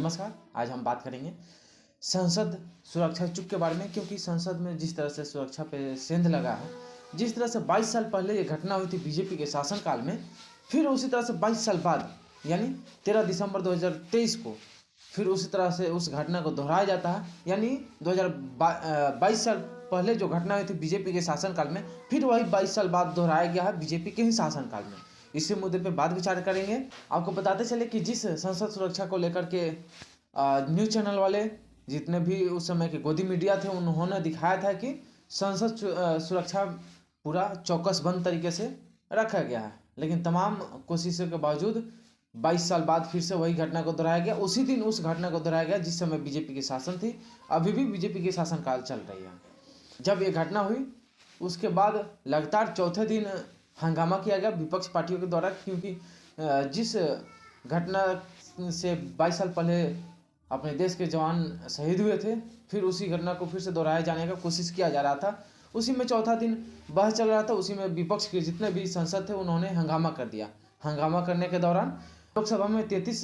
नमस्कार। आज हम बात करेंगे संसद सुरक्षा चुप के बारे में, क्योंकि संसद में जिस तरह से सुरक्षा पे सेंध लगा है, जिस तरह से 22 साल पहले ये घटना हुई थी बीजेपी के शासनकाल में, फिर उसी तरह से 22 साल बाद यानी 13 दिसंबर 2023 को फिर उसी तरह से उस घटना को दोहराया जाता है। यानी 2022 साल पहले जो घटना हुई थी बीजेपी के शासनकाल में, फिर वही 22 साल बाद दोहराया गया है बीजेपी के ही शासनकाल में। इसी मुद्दे पे बात विचार करेंगे। आपको बताते चले कि जिस संसद सुरक्षा को लेकर के न्यूज़ चैनल वाले जितने भी उस समय के गोदी मीडिया थे, उन्होंने दिखाया था कि संसद सुरक्षा पूरा चौकसबंद तरीके से रखा गया है, लेकिन तमाम कोशिशों के बावजूद 22 साल बाद फिर से वही घटना को दोहराया गया। उसी दिन उस घटना को दोहराया गया जिस समय बीजेपी की शासन थी। अभी भी बीजेपी की शासनकाल चल रही है। जब ये घटना हुई उसके बाद लगातार चौथे दिन हंगामा किया गया विपक्ष पार्टियों के द्वारा, क्योंकि जिस घटना से 22 साल पहले अपने देश के जवान शहीद हुए थे, फिर उसी घटना को फिर से दोहराए जाने का कोशिश किया जा रहा था। उसी में चौथा दिन बहस चल रहा था। उसी में विपक्ष के जितने भी सांसद थे उन्होंने हंगामा कर दिया। हंगामा करने के दौरान लोकसभा में 33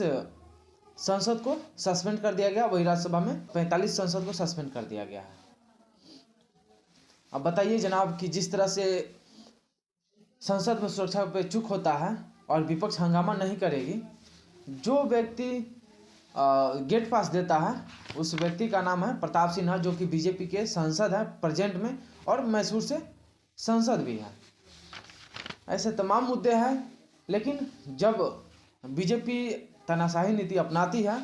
सांसद को सस्पेंड कर दिया गया, वही राज्यसभा में 45 सांसद को सस्पेंड कर दिया गया है। अब बताइए जनाब कि जिस तरह से संसद में सुरक्षा पे चूक होता है और विपक्ष हंगामा नहीं करेगी, जो व्यक्ति गेट पास देता है उस व्यक्ति का नाम है प्रताप सिन्हा, जो कि बीजेपी के सांसद हैं प्रेजेंट में और मैसूर से सांसद भी हैं। ऐसे तमाम मुद्दे हैं, लेकिन जब बीजेपी तानाशाही नीति अपनाती है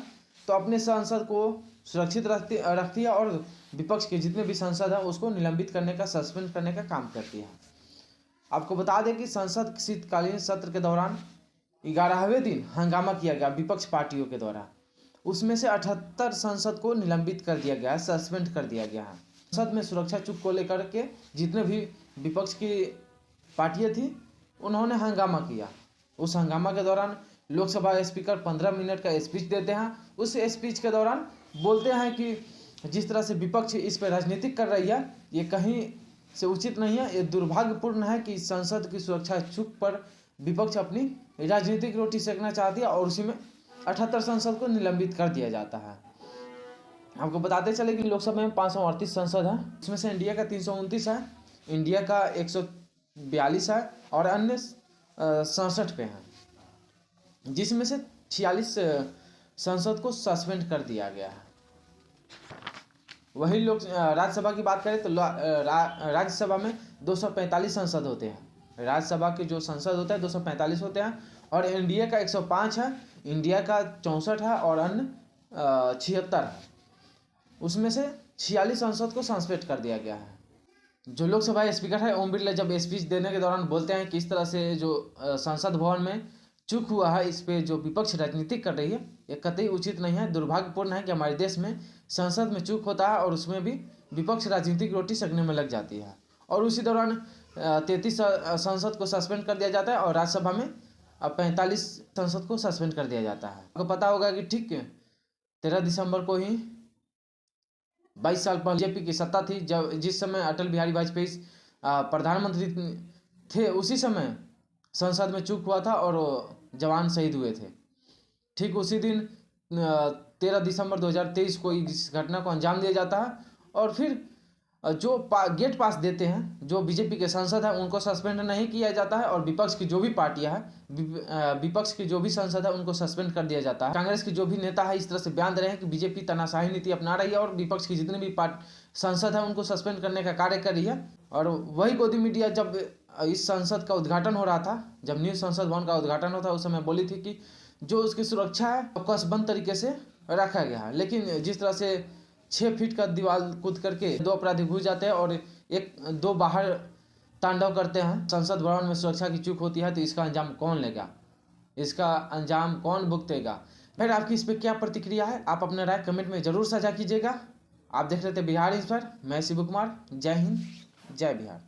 तो अपने सांसद को सुरक्षित रखती है और विपक्ष के जितने भी सांसद हैं उसको निलंबित करने का, सस्पेंड करने का काम करती है। आपको बता दें कि संसद शीतकालीन सत्र के दौरान 11वें दिन हंगामा किया गया विपक्ष पार्टियों के द्वारा। उसमें से 78 सांसद को निलंबित कर दिया गया है, सस्पेंड कर दिया गया है। संसद में सुरक्षा चुप को लेकर के जितने भी विपक्ष की पार्टियां थी उन्होंने हंगामा किया। उस हंगामा के दौरान लोकसभा स्पीकर 15 मिनट का स्पीच देते हैं। उस स्पीच के दौरान बोलते हैं कि जिस तरह से विपक्ष इस पर राजनीतिक कर रही है, ये कहीं से उचित नहीं है। ये दुर्भाग्यपूर्ण है कि संसद की सुरक्षा चुप पर विपक्ष अपनी राजनीतिक रोटी सेकना चाहती है और उसी में 78 सांसद को निलंबित कर दिया जाता है। आपको बताते चले कि लोकसभा में 538 सांसद हैं, इसमें से एनडीए का 329 है, इंडिया का 142 है और अन्य 67 पे हैं, जिसमें से 46 सांसद को सस्पेंड कर दिया गया है। वही लोग राज्यसभा की बात करें तो राज्यसभा में 245 सांसद होते हैं। राज्यसभा के जो सांसद होते हैं 245 होते हैं और एनडीए का 105 है, इंडिया का 64 है और अन्य 76 है। उसमें से 46 सांसद को सस्पेंड कर दिया गया है। जो लोकसभा स्पीकर है ओम बिरला जब स्पीच देने के दौरान बोलते हैं कि इस तरह से जो संसद भवन में चूक हुआ है, इस पे जो विपक्ष राजनीति कर रही है, ये कतई उचित नहीं है। दुर्भाग्यपूर्ण है कि हमारे देश में संसद में चूक होता है और उसमें भी विपक्ष राजनीतिक रोटी सेकने में लग जाती है। और उसी दौरान 33 सांसद को सस्पेंड कर दिया जाता है और राज्यसभा में 45 सांसद को सस्पेंड कर दिया जाता है। आपको पता होगा कि ठीक 13 दिसंबर को ही 22 साल पहले बीजेपी की सत्ता थी, जब जिस समय अटल बिहारी वाजपेयी प्रधानमंत्री थे, उसी समय संसद में चूक हुआ था और जवान शहीद हुए थे। ठीक उसी दिन 13 दिसंबर 2023 को इस घटना को अंजाम दिया जाता है और फिर जो गेट पास देते हैं, जो बीजेपी के सांसद हैं, उनको सस्पेंड नहीं किया जाता है और विपक्ष की जो भी पार्टियां हैं, विपक्ष की जो भी सांसद है उनको सस्पेंड कर दिया जाता है। कांग्रेस के जो भी नेता है इस तरह से बयान दे रहे हैं कि बीजेपी तानाशाही नीति अपना रही है और विपक्ष की जितने भी सांसद हैं उनको सस्पेंड करने का कार्य कर रही है। और वही गोदी मीडिया जब इस संसद का उद्घाटन हो रहा था, जब न्यू संसद भवन का उद्घाटन होता है, उस समय बोली थी कि जो उसकी सुरक्षा है कसबंद तरीके से रखा गया है। लेकिन जिस तरह से 6 फीट का दीवार कूद करके 2 अपराधी घुस जाते हैं और 1-2 बाहर तांडव करते हैं, संसद भवन में सुरक्षा की चूक होती है, तो इसका अंजाम कौन लेगा, इसका अंजाम कौन भुगतेगा? फिर आपकी इस पर क्या प्रतिक्रिया है? आप अपना राय कमेंट में जरूर साझा कीजिएगा। आप देख रहे थे बिहार इंस्पायर, मैं शिव कुमार। जय हिंद, जय बिहार।